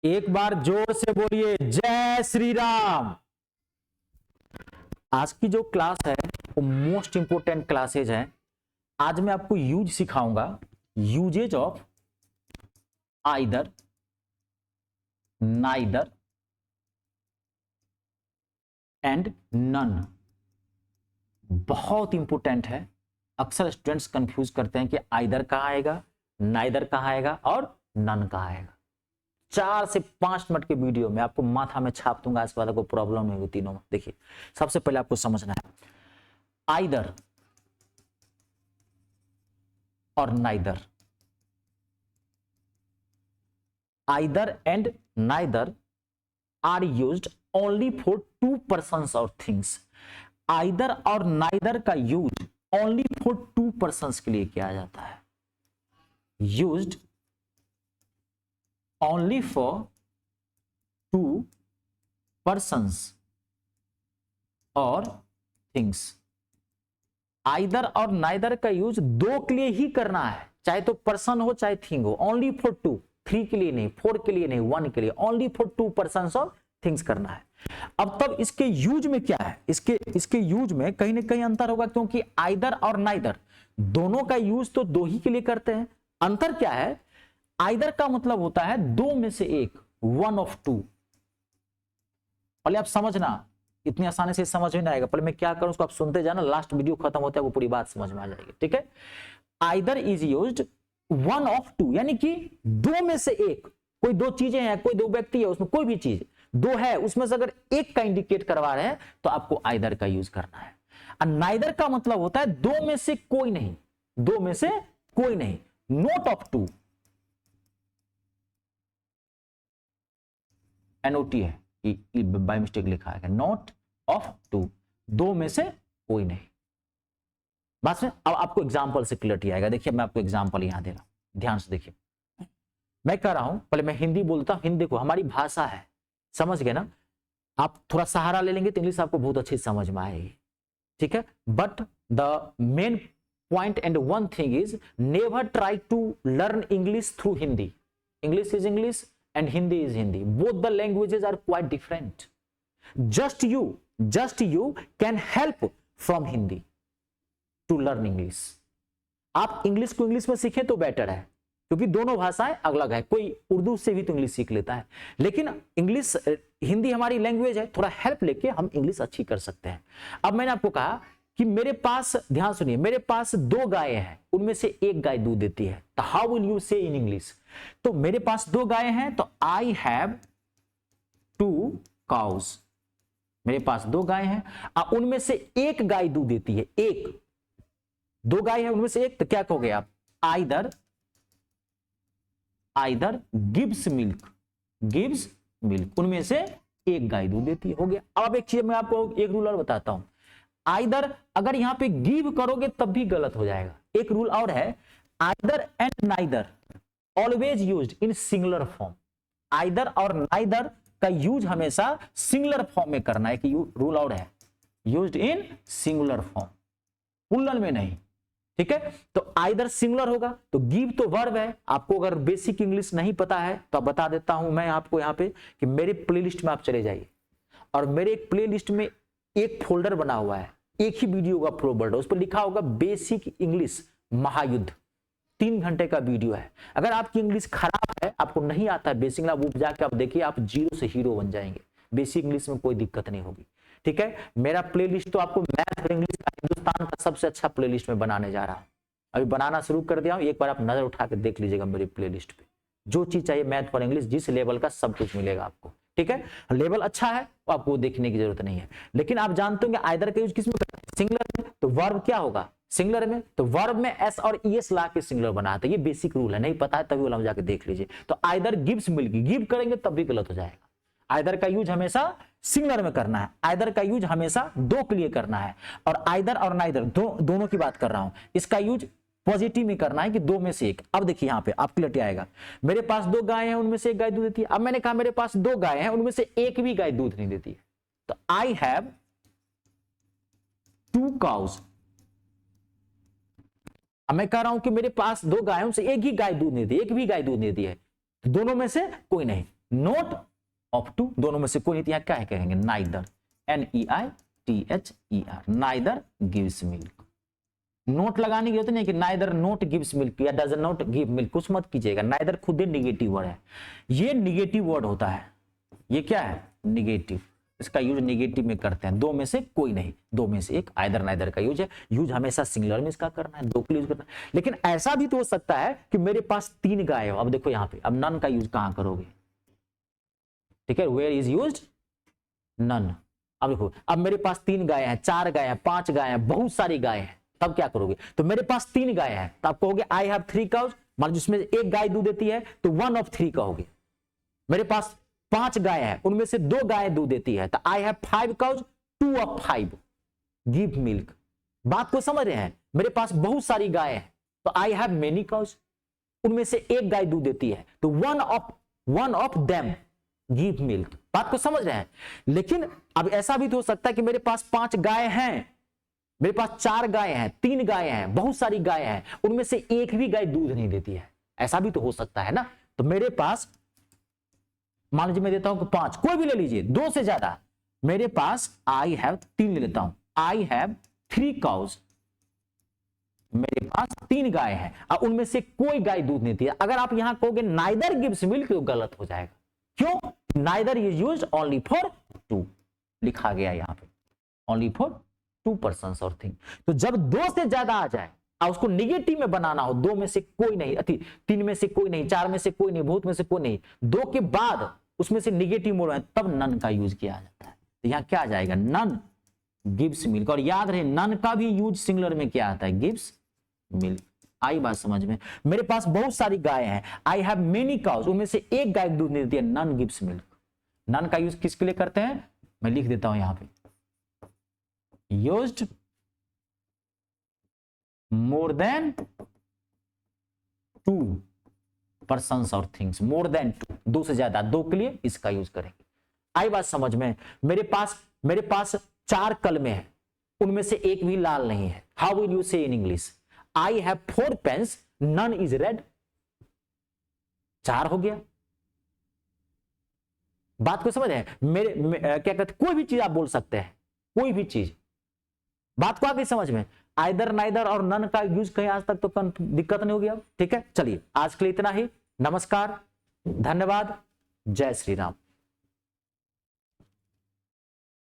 एक बार जोर से बोलिए जय श्री राम। आज की जो क्लास है वो मोस्ट इंपोर्टेंट क्लासेज है। आज मैं आपको यूज सिखाऊंगा, usages of either, neither and none. बहुत इंपोर्टेंट है। अक्सर स्टूडेंट्स कंफ्यूज करते हैं कि आइदर कहाँ आएगा, नाइदर कहाँ आएगा और नन कहाँ आएगा। 4 से 5 मिनट के वीडियो में आपको माथा में छाप दूंगा, इस बात को प्रॉब्लम नहीं होगी तीनों में। देखिए, सबसे पहले आपको समझना है आइदर और neither. Either and neither are used only for 2 persons और थिंग्स। आइदर और नाइदर का यूज ओनली फॉर 2 पर्सन्स के लिए किया जाता है। यूज्ड ओनली फॉर 2 persons और थिंग्स। आइदर और नाइदर का यूज 2 के लिए ही करना है, चाहे तो पर्सन हो चाहे थिंग हो। ओनली फॉर 2, 3 के लिए नहीं, 4 के लिए नहीं, 1 के लिए, ओनली फॉर 2 persons और थिंग्स करना है। अब तब इसके यूज में क्या है, इसके यूज में कहीं ना कहीं अंतर होगा, क्योंकि आइदर और नाइदर दोनों का यूज तो 2 ही के लिए करते हैं। अंतर क्या है, आइदर का मतलब होता है 2 में से एक, 1 of 2। पहले आप समझना, इतनी आसानी से समझ में नहीं आएगा। पहले मैं क्या करूं उसको आप सुनते जाना, लास्ट वीडियो खत्म होता है वो पूरी बात समझ में आ जाएगी। ठीक है, आइदर इज यूज्ड 1 of 2, यानी कि 2 में से एक। कोई 2 चीजें हैं, कोई 2 व्यक्ति है, उसमें कोई भी चीज 2 है, उसमें से अगर एक का इंडिकेट करवा रहे हैं तो आपको आइदर का यूज करना है। और नाइदर का मतलब होता है 2 में से कोई नहीं, 2 में से कोई नहीं, नॉट ऑफ 2। एनओटी है, बाय मिस्टेक लिखा है, नॉट ऑफ 2, 2 में से कोई नहीं। बस में अब आपको एग्जांपल से क्लियरिटी आएगा। देखिए, मैं आपको एग्जांपल यहां दे रहा हूं, ध्यान से देखिए। मैं कह रहा हूं, पहले मैं हिंदी बोलता हूं। हिंदी देखो, हमारी भाषा है, समझ गए ना। आप थोड़ा सहारा ले लेंगे तो इंग्लिश आपको बहुत अच्छी समझ में आएगी। ठीक है, but the main point and one thing is never try to learn English through Hindi. English is English and Hindi is Hindi. Both the languages are quite different. Just you can help from Hindi to learn English. आप English को English में सीखें तो better है, क्योंकि दोनों भाषाएं अलग है। कोई उर्दू से भी तो इंग्लिश सीख लेता है, लेकिन इंग्लिश, हिंदी हमारी लैंग्वेज है, थोड़ा हेल्प लेके हम इंग्लिश अच्छी कर सकते हैं। अब मैंने आपको कहा कि मेरे पास, ध्यान सुनिए, मेरे पास 2 गायें हैं, उनमें से एक गाय दूध देती है, तो how will you say in English. तो मेरे पास 2 गायें हैं, तो आई हैव 2 cows। मेरे पास 2 गायें हैं, उनमें से एक गाय दूध देती है, एक। 2 गाय है, उनमें से एक, तो क्या कहोगे आप, आइदर गिव्स मिल्क, उनमें से एक गाय दूध देती है, हो गया। अब एक चीज मैं आपको एक रूल और बताता हूं। आइदर अगर यहां पे गिव करोगे तब भी गलत हो जाएगा। एक रूल और है, either and neither always used in singular form. Either और नाइदर का यूज हमेशा सिंगुलर फॉर्म में करना है, कि रूल और है, used in singular form, plural में नहीं। ठीक है, तो आइदर सिंगुलर होगा, तो गिव तो वर्ब है। आपको अगर बेसिक इंग्लिश नहीं पता है तो बता देता हूं मैं आपको यहां पे कि मेरे प्लेलिस्ट में आप चले जाइए, और मेरे एक प्लेलिस्ट में एक फोल्डर बना हुआ है, एक ही वीडियो का फोल्डर, उस पर लिखा होगा बेसिक इंग्लिश महायुद्ध। 3 घंटे का वीडियो है। अगर आपकी इंग्लिश खराब है, आपको नहीं आता है बेसिक इंग्लिश, वो जाके आप देखिए, आप 0 से हीरो बन जाएंगे। बेसिक इंग्लिश में कोई दिक्कत नहीं होगी। ठीक है, मेरा प्लेलिस्ट तो आपको मैथ और इंग्लिश का हिंदुस्तान का सबसे अच्छा प्लेलिस्ट में बनाने जा रहा हूं। अभी बनाना शुरू कर दिया हूं, एक बार आप नजर उठा के देख लीजिएगा मेरी प्लेलिस्ट पे। जो चीज चाहिए मैथ और इंग्लिश, जिस लेवल का, सब कुछ मिलेगा आपको। ठीक है, लेवल अच्छा है तो आपको देखने की जरूरत नहीं है। लेकिन आप जानते होंगे आइदर का यूज किसमें करते हैं, सिंगुलर में। तो वर्ब क्या होगा सिंगुलर में, तो वर्ब में एस और ईएस ला के सिंगुलर बनाते हैं। ये बेसिक रूल है, नहीं पता है तभी वाला जाके देख लीजिए। तो आइदर गिव्स मिल्क, गिव करेंगे तब भी गलत हो जाएगा। आइदर का यूज हमेशा सिंगुलर में करना है, आइदर का यूज हमेशा 2 के लिए करना है। और आइदर और नाइदर दोनों की बात कर रहा हूं, इसका यूज पॉजिटिव में करना है कि 2 में से एक। अब देखिए यहां पे आप क्लियर आएगा, मेरे पास 2 गाय हैं, उनमें से एक गाय दूध देती है। अब मैंने कहा मेरे पास 2 गाय हैं, उनमें से एक भी गाय दूध नहीं देती है, तो आई हैव 2 cows। अब मैं कह रहा हूं कि मेरे पास 2 गाय हैं, उनसे एक ही गाय दूध नहीं देती, एक भी गाय दूध नहीं देती है, तो दोनों में से कोई नहीं। नोट ऑफ टू, दोनों में से कोई नहीं, तो यहां क्या है कहेंगे neither, NEITHER, neither gives milk. Note लगाने की जरूरत नहीं कि नाइदर नोट गिव्स मिल्क या डज नॉट गिव मिल्क, कुछ मत कीजिएगा, नाइदर खुद ही निगेटिव वर्ड है, ये निगेटिव वर्ड होता है, ये क्या है निगेटिव, इसका यूज निगेटिव में करते हैं, दो में से कोई नहीं, दो में से एक, आइदर नाइदर का यूज है, यूज हमेशा सिंगुलर में इसका करना है, दो के लिए यूज करना है। लेकिन ऐसा भी तो हो सकता है कि मेरे पास 3 गाय हो, अब देखो यहाँ पे, अब नन का यूज कहां करोगे, ठीक है, वेयर इज यूज्ड नन। अब देखो, अब मेरे पास 3 गाय है, 4 गाय है, 5 गाय है, बहुत सारी गाय है, तब क्या करोगे, तो मेरे पास 3 गाय है, तो आप कहोगे आई हैव 3 काउज, मान जिसमें एक गाय दूध देती है तो 1 ऑफ 3 कहोगे। मेरे पास 5 गाय है, उनमें से 2 गाय दूध देती है, तो I have 5 cows, 2 of 5 give milk. बात को समझ रहे हैं, मेरे पास बहुत सारी गाय है, तो आई हैव मेनी काउज, उनमें से एक गाय दूध देती है, तो one of them give milk. बात को समझ रहे हैं। लेकिन अब ऐसा भी तो हो सकता है कि मेरे पास 5 गाय हैं, मेरे पास 4 गाय हैं, 3 गाय हैं, बहुत सारी गाय हैं, उनमें से एक भी गाय दूध नहीं देती है, ऐसा भी तो हो सकता है ना। तो मेरे पास मान लीजिए मैं देता हूं कि 5, कोई भी ले लीजिए, 2 से ज्यादा, मेरे पास आई हैव 3 ले लेता हूं, आई हैव 3 काउज, मेरे पास 3 गाय है, अब उनमें से कोई गाय दूध नहीं देती है। अगर आप यहां कहोगे नाइदर गिव्स मिल्क तो गलत हो जाएगा, क्यों, neither is used only for 2 लिखा गया यहां पे, ओनली फॉर 2 पर्सन्स और थिंग। तो जब 2 से ज्यादा आ जाए और उसको निगेटिव में बनाना हो, 2 में से कोई नहीं, 3 में से कोई नहीं, 4 में से कोई नहीं, बहुत में से कोई नहीं, 2 के बाद उसमें से निगेटिव मोड है, तब नन का यूज किया जाता है। तो यहां क्या आ जाएगा, नन गिव्स मिल्क। और याद रहे नन का भी यूज सिंगुलर में क्या आता है, गिव्स मिल्क। आई बात समझ में। मेरे पास बहुत सारी गाय हैं, आई हैव मेनी काउज, उनमें से एक गाय दूध देती है, नन गिव्स मिल्क। नन का यूज किसके लिए करते हैं, मैं लिख देता हूं यहां पे, यूज्ड मोर देन 2 पर्सन्स और थिंग्स, मोर देन 2 से ज्यादा, 2 के लिए इसका यूज करेंगे। आई बात समझ में। मेरे पास 4 कलमे हैं, उनमें से एक भी लाल नहीं है, how will you say in English, I have 4 pens, none is red. 4 हो गया। बात को समझ रहे हैं, क्या कहते, कोई भी चीज आप बोल सकते हैं, कोई भी चीज। बात को आ गई समझ में। आइदर नाइदर और नन का यूज कहीं आज तक तो दिक्कत नहीं होगी अब, ठीक है। चलिए आज के लिए इतना ही, नमस्कार, धन्यवाद, जय श्री राम।